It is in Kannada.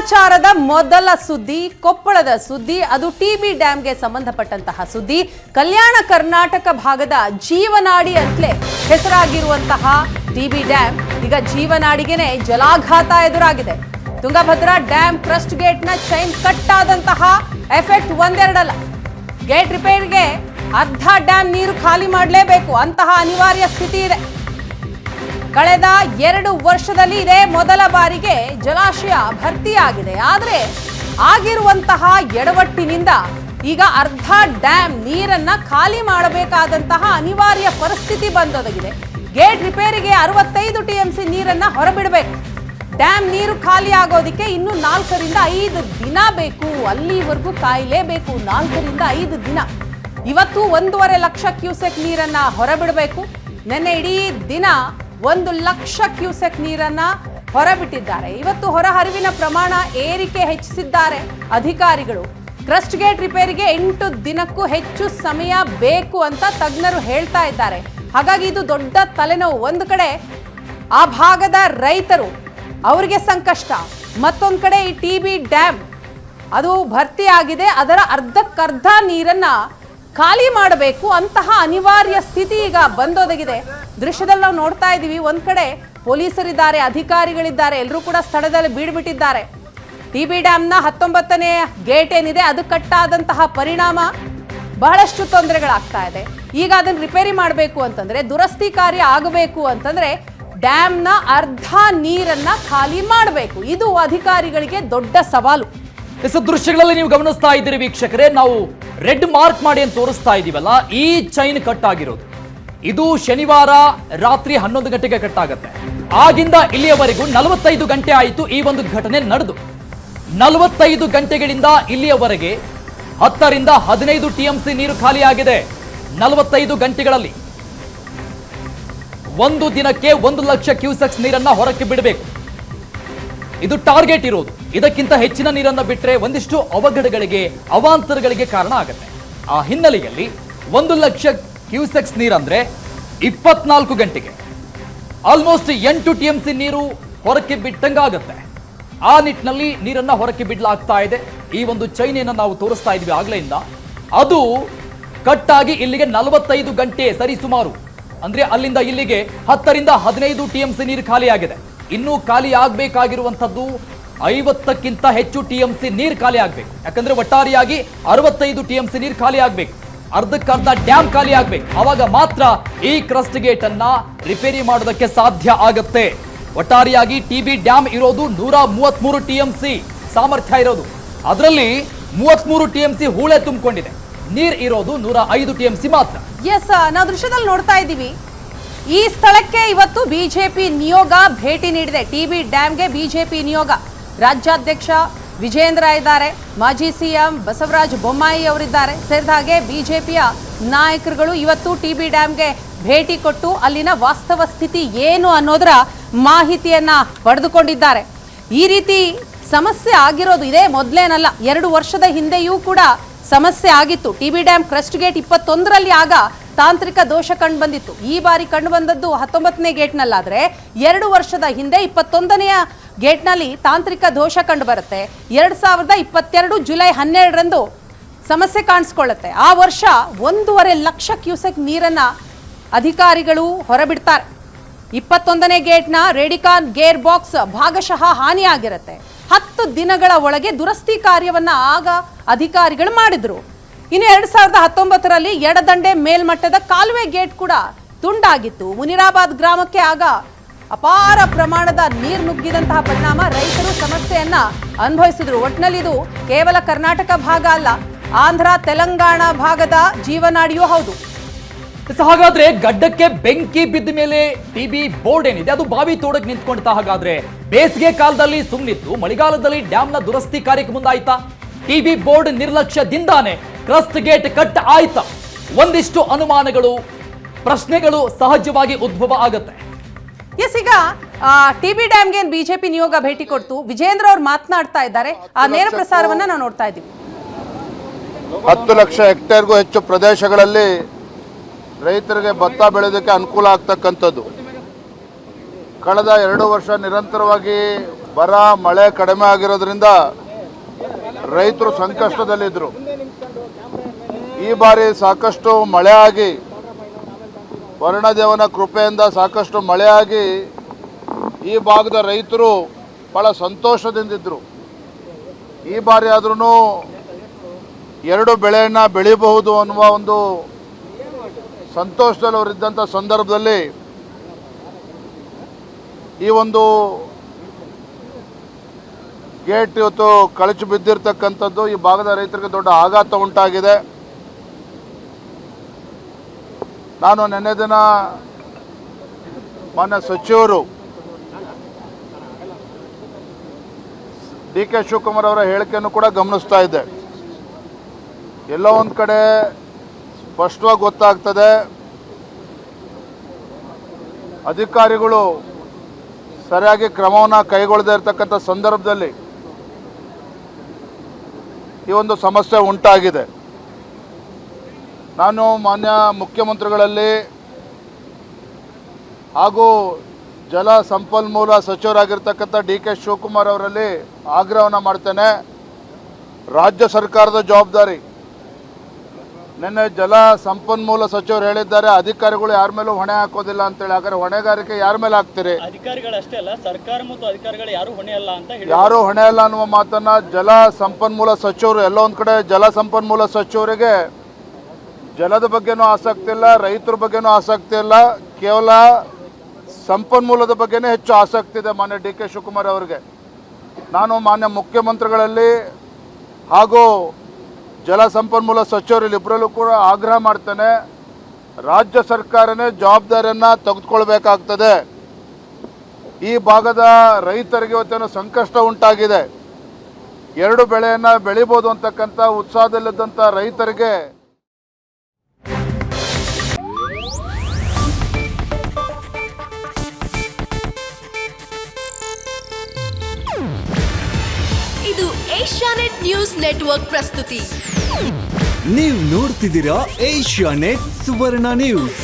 ಸಮಾಚಾರದ ಮೊದಲ ಸುದ್ದಿ ಕೊಪ್ಪಳದ ಸುದ್ದಿ. ಅದು ಟಿಬಿ ಡ್ಯಾಂಗೆ ಸಂಬಂಧಪಟ್ಟಂತಹ ಸುದ್ದಿ. ಕಲ್ಯಾಣ ಕರ್ನಾಟಕ ಭಾಗದ ಜೀವನಾಡಿ ಅಂತಲೇ ಹೆಸರಾಗಿರುವಂತಹ ಟಿಬಿ ಡ್ಯಾಮ್ ಈಗ ಜೀವನಾಡಿಗೆನೆ ಜಲಾಘಾತ ಎದುರಾಗಿದೆ. ತುಂಗಭದ್ರಾ ಡ್ಯಾಮ್ ಕ್ರಸ್ಟ್ ಗೇಟ್ನ ಚೈನ್ ಕಟ್ ಆದಂತಹ ಎಫೆಕ್ಟ್ ಒಂದೆರಡಲ್ಲ. ಗೇಟ್ ರಿಪೇರಿಗೆ ಅರ್ಧ ಡ್ಯಾಮ್ ನೀರು ಖಾಲಿ ಮಾಡಲೇಬೇಕು ಅಂತಹ ಅನಿವಾರ್ಯ ಸ್ಥಿತಿ ಇದೆ. ಕಳೆದ 2 ವರ್ಷದಲ್ಲಿ ಇದೇ ಮೊದಲ ಬಾರಿಗೆ ಜಲಾಶಯ ಭರ್ತಿಯಾಗಿದೆ. ಆದರೆ ಆಗಿರುವಂತಹ ಎಡವಟ್ಟಿನಿಂದ ಈಗ ಅರ್ಧ ಡ್ಯಾಮ್ ನೀರನ್ನ ಖಾಲಿ ಮಾಡಬೇಕಾದಂತಹ ಅನಿವಾರ್ಯ ಪರಿಸ್ಥಿತಿ ಬಂದೊದಗಿದೆ. ಗೇಟ್ ರಿಪೇರಿಗೆ 65 TMC ನೀರನ್ನ ಹೊರಬಿಡಬೇಕು. ಡ್ಯಾಮ್ ನೀರು ಖಾಲಿ ಆಗೋದಕ್ಕೆ ಇನ್ನು 4 ರಿಂದ 5 ದಿನ ಬೇಕು. ಅಲ್ಲಿವರೆಗೂ ಕಾಯಲೇಬೇಕು. 4 ರಿಂದ 5 ದಿನ. ಇವತ್ತು 1.5 ಲಕ್ಷ ಕ್ಯೂಸೆಕ್ ನೀರನ್ನ ಹೊರಬಿಡಬೇಕು. ನಿನ್ನೆ ಇಡೀ ದಿನ 1 ಲಕ್ಷ ಕ್ಯೂಸೆಕ್ ನೀರನ್ನ ಹೊರಬಿಟ್ಟಿದ್ದಾರೆ. ಇವತ್ತು ಹೊರಹರಿವಿನ ಪ್ರಮಾಣ ಏರಿಕೆ ಹೆಚ್ಚಿಸಿದ್ದಾರೆ ಅಧಿಕಾರಿಗಳು. ಕ್ರಸ್ಟ್ ಗೇಟ್ ರಿಪೇರಿಗೆ 8 ದಿನಕ್ಕೂ ಹೆಚ್ಚು ಸಮಯ ಬೇಕು ಅಂತ ತಜ್ಞರು ಹೇಳ್ತಾ ಇದ್ದಾರೆ. ಹಾಗಾಗಿ ಇದು ದೊಡ್ಡ ತಲೆನೋವು. ಒಂದು ಕಡೆ ಆ ಭಾಗದ ರೈತರು ಅವರಿಗೆ ಸಂಕಷ್ಟ, ಮತ್ತೊಂದು ಕಡೆ ಈ ಟಿಬಿ ಡ್ಯಾಮ್ ಅದು ಭರ್ತಿ ಆಗಿದೆ. ಅದರ ಅರ್ಧಕ್ಕರ್ಧ ನೀರನ್ನ ಖಾಲಿ ಮಾಡಬೇಕು ಅಂತಹ ಅನಿವಾರ್ಯ ಸ್ಥಿತಿ ಈಗ ಬಂದೊದಗಿದೆ. ದೃಶ್ಯದಲ್ಲಿ ನಾವು ನೋಡ್ತಾ ಇದ್ದೀವಿ. ಒಂದ್ ಕಡೆ ಪೊಲೀಸರಿದ್ದಾರೆ, ಅಧಿಕಾರಿಗಳಿದ್ದಾರೆ, ಎಲ್ಲರೂ ಕೂಡ ಸ್ಥಳದಲ್ಲಿ ಬೀಡ್ಬಿಟ್ಟಿದ್ದಾರೆ. ಟಿಬಿ ಡ್ಯಾಮ್ನ 19ನೇ ಗೇಟ್ ಏನಿದೆ ಅದು ಕಟ್ಟಾದಂತಹ ಪರಿಣಾಮ ಬಹಳಷ್ಟು ತೊಂದರೆಗಳಾಗ್ತಾ ಇದೆ. ಈಗ ಅದನ್ನ ರಿಪೇರಿ ಮಾಡಬೇಕು ಅಂತಂದ್ರೆ, ದುರಸ್ತಿ ಕಾರ್ಯ ಆಗಬೇಕು ಅಂತಂದ್ರೆ ಡ್ಯಾಮ್ನ ಅರ್ಧ ನೀರನ್ನ ಖಾಲಿ ಮಾಡಬೇಕು. ಇದು ಅಧಿಕಾರಿಗಳಿಗೆ ದೊಡ್ಡ ಸವಾಲು. ದೃಶ್ಯಗಳಲ್ಲಿ ನೀವು ಗಮನಿಸ್ತಾ ಇದ್ದೀರಿ ವೀಕ್ಷಕರೇ. ನಾವು ರೆಡ್ ಮಾರ್ಕ್ ಮಾಡಿ ಅಂತ ತೋರಿಸ್ತಾ ಇದೀವಲ್ಲ, ಈ ಚೈನ್ ಕಟ್ ಆಗಿರೋದು ಇದು ಶನಿವಾರ ರಾತ್ರಿ 11 ಗಂಟೆಗೆ ಕಟ್ ಆಗುತ್ತೆ. ಆಗಿಂದ ಇಲ್ಲಿಯವರೆಗೂ 45 ಗಂಟೆ ಆಯಿತು ಈ ಒಂದು ಘಟನೆ ನಡೆದು. 45 ಗಂಟೆಗಳಿಂದ ಇಲ್ಲಿಯವರೆಗೆ 10 ರಿಂದ 15 TMC ನೀರು ಖಾಲಿಯಾಗಿದೆ. 45 ಗಂಟೆಗಳಲ್ಲಿ ಒಂದು ದಿನಕ್ಕೆ 1 ಲಕ್ಷ ಕ್ಯೂಸೆಕ್ಸ್ ನೀರನ್ನ ಹೊರಕ್ಕೆ ಬಿಡಬೇಕು. ಇದು ಟಾರ್ಗೆಟ್ ಇರೋದು. ಇದಕ್ಕಿಂತ ಹೆಚ್ಚಿನ ನೀರನ್ನ ಬಿಟ್ಟರೆ ಒಂದಿಷ್ಟು ಅವಘಡಗಳಿಗೆ, ಅವಾಂತರಗಳಿಗೆ ಕಾರಣ ಆಗುತ್ತೆ. ಆ ಹಿನ್ನೆಲೆಯಲ್ಲಿ 1 ಲಕ್ಷ ಕ್ಯೂಸೆಕ್ಸ್ ನೀರಂದ್ರೆ 24 ಗಂಟೆಗೆ ಆಲ್ಮೋಸ್ಟ್ 8 TMC ನೀರು ಹೊರಕ್ಕೆ ಬಿಟ್ಟಂಗಾಗತ್ತೆ. ಆ ನಿಟ್ಟಿನಲ್ಲಿ ನೀರನ್ನ ಹೊರಕ್ಕೆ ಬಿಡಲಾಗ್ತಾ ಇದೆ. ಈ ಒಂದು ಚೈನೆಯನ್ನು ನಾವು ತೋರಿಸ್ತಾ ಇದ್ವಿ ಆಗ್ಲೆಯಿಂದ. ಅದು ಕಟ್ಟಾಗಿ ಇಲ್ಲಿಗೆ 45 ಗಂಟೆ ಸರಿ ಸುಮಾರು. ಅಂದ್ರೆ ಅಲ್ಲಿಂದ ಇಲ್ಲಿಗೆ 10 ರಿಂದ 15 TMC ನೀರು ಖಾಲಿಯಾಗಿದೆ. ಇನ್ನೂ ಖಾಲಿ ಆಗ್ಬೇಕಾಗಿರುವಂತದ್ದು 50ಕ್ಕಿಂತ ಹೆಚ್ಚು TMC ನೀರು ಖಾಲಿ ಆಗ್ಬೇಕು. ಯಾಕಂದ್ರೆ ಒಟ್ಟಾರೆಯಾಗಿ 65 TMC ನೀರು ಖಾಲಿ ಆಗ್ಬೇಕು. ಅರ್ಧಕ್ಕರ್ಧ ಡ್ಯಾಮ್ ಖಾಲಿ ಆಗ್ಬೇಕು. ಅವಾಗ ಮಾತ್ರ ಈ ಕ್ರಸ್ಟ್ ಗೇಟ್ ಅನ್ನ ರಿಪೇರಿ ಮಾಡೋದಕ್ಕೆ ಸಾಧ್ಯ ಆಗತ್ತೆ. ಒಟ್ಟಾರೆಯಾಗಿ ಟಿಬಿ ಡ್ಯಾಮ್ ಇರೋದು 133 TMC ಸಾಮರ್ಥ್ಯ ಇರೋದು. ಅದರಲ್ಲಿ 33 TMC ಹೂಳೆ ತುಂಬಿಕೊಂಡಿದೆ. ನೀರ್ ಇರೋದು 105 TMC ಮಾತ್ರ. ಎಸ್, ನಾವು ದೃಶ್ಯದಲ್ಲಿ ನೋಡ್ತಾ ಇದ್ದೀವಿ. ಈ ಸ್ಥಳಕ್ಕೆ ಇವತ್ತು ಬಿಜೆಪಿ ನಿಯೋಗ ಭೇಟಿ ನೀಡಿದೆ. ಟಿಬಿ ಡ್ಯಾಮ್ಗೆ ಬಿಜೆಪಿ ನಿಯೋಗ. ರಾಜ್ಯಾಧ್ಯಕ್ಷ ವಿಜೇಂದ್ರ ಇದ್ದಾರೆ, ಮಾಜಿ ಸಿಎಂ ಬಸವರಾಜ ಬೊಮ್ಮಾಯಿ ಅವರಿದ್ದಾರೆ. ಸೇರಿದ ಹಾಗೆ ಬಿಜೆಪಿಯ ನಾಯಕರುಗಳು ಇವತ್ತು ಟಿಬಿ ಡ್ಯಾಮ್ಗೆ ಭೇಟಿ ಕೊಟ್ಟು ಅಲ್ಲಿನ ವಾಸ್ತವ ಸ್ಥಿತಿ ಏನು ಅನ್ನೋದರ ಮಾಹಿತಿಯನ್ನ ಪಡೆದುಕೊಂಡಿದ್ದಾರೆ. ಈ ರೀತಿ ಸಮಸ್ಯೆ ಆಗಿರೋದು ಇದೇ ಮೊದಲೇನಲ್ಲ. 2 ವರ್ಷದ ಹಿಂದೆಯೂ ಕೂಡ ಸಮಸ್ಯೆ ಆಗಿತ್ತು. ಟಿಬಿ ಡ್ಯಾಮ್ ಕ್ರಸ್ಟ್ ಗೇಟ್ 21ರಲ್ಲಿ ಆಗ ತಾಂತ್ರಿಕ ದೋಷ ಕಂಡು ಬಂದಿತ್ತು. ಈ ಬಾರಿ ಕಂಡು ಬಂದದ್ದು 19ನೇ ಗೇಟ್ನಲ್ಲಾದ್ರೆ 2 ವರ್ಷದ ಹಿಂದೆ 21ನೆಯ ಗೇಟ್ನಲ್ಲಿ ತಾಂತ್ರಿಕ ದೋಷ ಕಂಡು ಬರುತ್ತೆ. 2022 ಜುಲೈ 12ರಂದು ಸಮಸ್ಯೆ ಕಾಣಿಸ್ಕೊಳ್ಳುತ್ತೆ. ಆ ವರ್ಷ 1.5 ಲಕ್ಷ ಕ್ಯೂಸೆಕ್ ನೀರನ್ನ ಅಧಿಕಾರಿಗಳು ಹೊರಬಿಡ್ತಾರೆ. 21ನೇ ಗೇಟ್ನ ರೇಡಿಕಾನ್ ಗೇರ್ ಬಾಕ್ಸ್ ಭಾಗಶಃ ಹಾನಿಯಾಗಿರುತ್ತೆ. 10 ದಿನಗಳ ಒಳಗೆ ದುರಸ್ತಿ ಕಾರ್ಯವನ್ನ ಆಗ ಅಧಿಕಾರಿಗಳು ಮಾಡಿದ್ರು. ಇನ್ನು 2019ರಲ್ಲಿ ಎಡದಂಡೆ ಮೇಲ್ಮಟ್ಟದ ಕಾಲುವೆ ಗೇಟ್ ಕೂಡ ತುಂಡಾಗಿತ್ತು. ಮುನಿರಾಬಾದ್ ಗ್ರಾಮಕ್ಕೆ ಆಗ ಅಪಾರ ಪ್ರಮಾಣದ ನೀರು ನುಗ್ಗಿದಂತಹ ಪರಿಣಾಮ ರೈತರು ಸಮಸ್ಯೆಯನ್ನ ಅನುಭವಿಸಿದ್ರು. ಒಟ್ಟಿನಲ್ಲಿ ಇದು ಕೇವಲ ಕರ್ನಾಟಕ ಭಾಗ ಅಲ್ಲ, ಆಂಧ್ರ ತೆಲಂಗಾಣ ಭಾಗದ ಜೀವನಾಡಿಯೂ ಹೌದು. ಹಾಗಾದ್ರೆ ಗಡ್ಡಕ್ಕೆ ಬೆಂಕಿ ಬಿದ್ದ ಮೇಲೆ ಟಿಬಿ ಬೋರ್ಡ್ ಏನಿದೆ ಅದು ಬಾವಿ ತೋಡಕ್ಕೆ ನಿಂತ್ಕೊಂಡ್ತಾ. ಹಾಗಾದ್ರೆ ಬೇಸಿಗೆ ಕಾಲದಲ್ಲಿ ಸುಮ್ಮನಿತ್ತು, ಮಳೆಗಾಲದಲ್ಲಿ ಡ್ಯಾಮ್ನ ದುರಸ್ತಿ ಕಾರ್ಯಕ್ಕೆ ಮುಂದಾಯ್ತಾ? ಟಿಬಿ ಬೋರ್ಡ್ ನಿರ್ಲಕ್ಷ್ಯದಿಂದಾನೆ ಕ್ರಸ್ಟ್ ಗೇಟ್ ಕಟ್ ಆಯ್ತಾ? ಒಂದಿಷ್ಟು ಅನುಮಾನಗಳು, ಪ್ರಶ್ನೆಗಳು ಸಹಜವಾಗಿ ಉದ್ಭವ ಆಗುತ್ತೆ. ಎಸ್, ಈಗ ಟಿಬಿ ಡ್ಯಾಮ್ಗೆ ಬಿಜೆಪಿ ನಿಯೋಗ ಭೇಟಿ ಕೊಡ್ತು. ವಿಜೇಂದ್ರ ಅವರು ಮಾತನಾಡ್ತಾ ಇದ್ದಾರೆ. ಆ ನೇರ ಪ್ರಸಾರವನ್ನ ನಾವು ನೋಡ್ತಾ ಇದ್ದೀವಿ. 10 ಲಕ್ಷ ಹೆಕ್ಟೇರ್ಗೂ ಹೆಚ್ಚು ಪ್ರದೇಶಗಳಲ್ಲಿ ರೈತರಿಗೆ ಭತ್ತ ಬೆಳೆಯೋದಕ್ಕೆ ಅನುಕೂಲ ಆಗ್ತಕ್ಕಂಥದ್ದು. ಕಳೆದ 2 ವರ್ಷ ನಿರಂತರವಾಗಿ ಬರ ಮಳೆ ಕಡಿಮೆ ಆಗಿರೋದ್ರಿಂದ ರೈತರು ಸಂಕಷ್ಟದಲ್ಲಿದ್ದರು. ಈ ಬಾರಿ ಸಾಕಷ್ಟು ಮಳೆ ಆಗಿ ವರುಣದೇವನ ಕೃಪೆಯಿಂದ ಸಾಕಷ್ಟು ಮಳೆ ಆಗಿ ಈ ಭಾಗದ ರೈತರು ಭಾಳ ಸಂತೋಷದಿಂದಿದ್ದರು. ಈ ಬಾರಿ ಆದ್ರೂ 2 ಬೆಳೆಯನ್ನು ಬೆಳಿಬಹುದು ಅನ್ನುವ ಒಂದು ಸಂತೋಷದಲ್ಲಿ ಅವರಿದ್ದಂಥ ಸಂದರ್ಭದಲ್ಲಿ ಈ ಒಂದು ಗೇಟ್ ಇವತ್ತು ಕಳಚಿ ಬಿದ್ದಿರ್ತಕ್ಕಂಥದ್ದು ಈ ಭಾಗದ ರೈತರಿಗೆ ದೊಡ್ಡ ಆಘಾತ ಉಂಟಾಗಿದೆ. ನಾನು ನಿನ್ನೆ ದಿನ ಮಾನ್ಯ ಸಚಿವರು ಡಿ ಕೆ ಶಿವಕುಮಾರ್ ಅವರ ಹೇಳಿಕೆಯನ್ನು ಕೂಡ ಗಮನಿಸ್ತಾ ಇದ್ದೆ. ಎಲ್ಲೋ ಒಂದು ಕಡೆ ಸ್ಪಷ್ಟವಾಗಿ ಗೊತ್ತಾಗ್ತದೆ, ಅಧಿಕಾರಿಗಳು ಸರಿಯಾಗಿ ಕ್ರಮವನ್ನು ಕೈಗೊಳ್ಳದೇ ಇರತಕ್ಕಂಥ ಸಂದರ್ಭದಲ್ಲಿ ಈ ಒಂದು ಸಮಸ್ಯೆ ಉಂಟಾಗಿದೆ. ನಾನು ಮಾನ್ಯ ಮುಖ್ಯಮಂತ್ರಿಗಳಲ್ಲಿ ಹಾಗೂ ಜಲ ಸಂಪನ್ಮೂಲ ಸಚಿವರಾಗಿರ್ತಕ್ಕಂಥ ಡಿ ಕೆ ಶಿವಕುಮಾರ್ ಅವರಲ್ಲಿ ಆಗ್ರಹವನ್ನು ಮಾಡ್ತೇನೆ. ರಾಜ್ಯ ಸರ್ಕಾರದ ಜವಾಬ್ದಾರಿ. ನಿನ್ನೆ ಜಲ ಸಂಪನ್ಮೂಲ ಸಚಿವರು ಹೇಳಿದ್ದಾರೆ ಅಧಿಕಾರಿಗಳು ಯಾರ ಮೇಲೂ ಹೊಣೆ ಹಾಕೋದಿಲ್ಲ ಅಂತೇಳಿ. ಹಾಗಾದ್ರೆ ಹೊಣೆಗಾರಿಕೆ ಯಾರ ಮೇಲೆ ಹಾಕ್ತೀರಿ? ಅಧಿಕಾರಿಗಳಷ್ಟೇ ಅಲ್ಲ, ಸರ್ಕಾರ ಮತ್ತು ಅಧಿಕಾರಿಗಳು ಯಾರು ಹೊಣೆ ಅಲ್ಲ ಅಂತ ಹೇಳಿ ಯಾರು ಹೊಣೆ ಅಲ್ಲ ಅನ್ನುವ ಮಾತನ್ನ ಜಲ ಸಂಪನ್ಮೂಲ ಸಚಿವರು ಎಲ್ಲೋ ಒಂದು ಕಡೆ ಜಲ ಸಂಪನ್ಮೂಲ ಸಚಿವರಿಗೆ ಜಲದ ಬಗ್ಗೆನೂ ಆಸಕ್ತಿ ಇಲ್ಲ, ರೈತರ ಬಗ್ಗೆನೂ ಆಸಕ್ತಿ ಇಲ್ಲ, ಕೇವಲ ಸಂಪನ್ಮೂಲದ ಬಗ್ಗೆನೇ ಹೆಚ್ಚು ಆಸಕ್ತಿ ಇದೆ ಮಾನ್ಯ ಡಿ ಕೆ ಶಿವಕುಮಾರ್ ಅವರಿಗೆ. ನಾನು ಮಾನ್ಯ ಮುಖ್ಯಮಂತ್ರಿಗಳಲ್ಲಿ ಹಾಗೂ ಜಲ ಸಂಪನ್ಮೂಲ ಸಚಿವರು ಇಬ್ಬರಲ್ಲೂ ಕೂಡ ಆಗ್ರಹ ಮಾಡ್ತೇನೆ, ರಾಜ್ಯ ಸರ್ಕಾರನೇ ಜವಾಬ್ದಾರಿಯನ್ನು ತೆಗೆದುಕೊಳ್ಬೇಕಾಗ್ತದೆ. ಈ ಭಾಗದ ರೈತರಿಗೆ ಇವತ್ತೇನು ಸಂಕಷ್ಟ ಉಂಟಾಗಿದೆ. 2 ಬೆಳೆಯನ್ನು ಬೆಳಿಬೋದು ಅಂತಕ್ಕಂಥ ಉತ್ಸಾಹದಲ್ಲಿದ್ದಂಥ ರೈತರಿಗೆ ಇದು ಏಷ್ಯಾನೆಟ್ ನ್ಯೂಸ್ ನೆಟ್ವರ್ಕ್ ಪ್ರಸ್ತುತಿ. ನೀವು ನೋಡ್ತಿದ್ದೀರಾ ಏಷ್ಯಾನೆಟ್ ಸುವರ್ಣ ನ್ಯೂಸ್.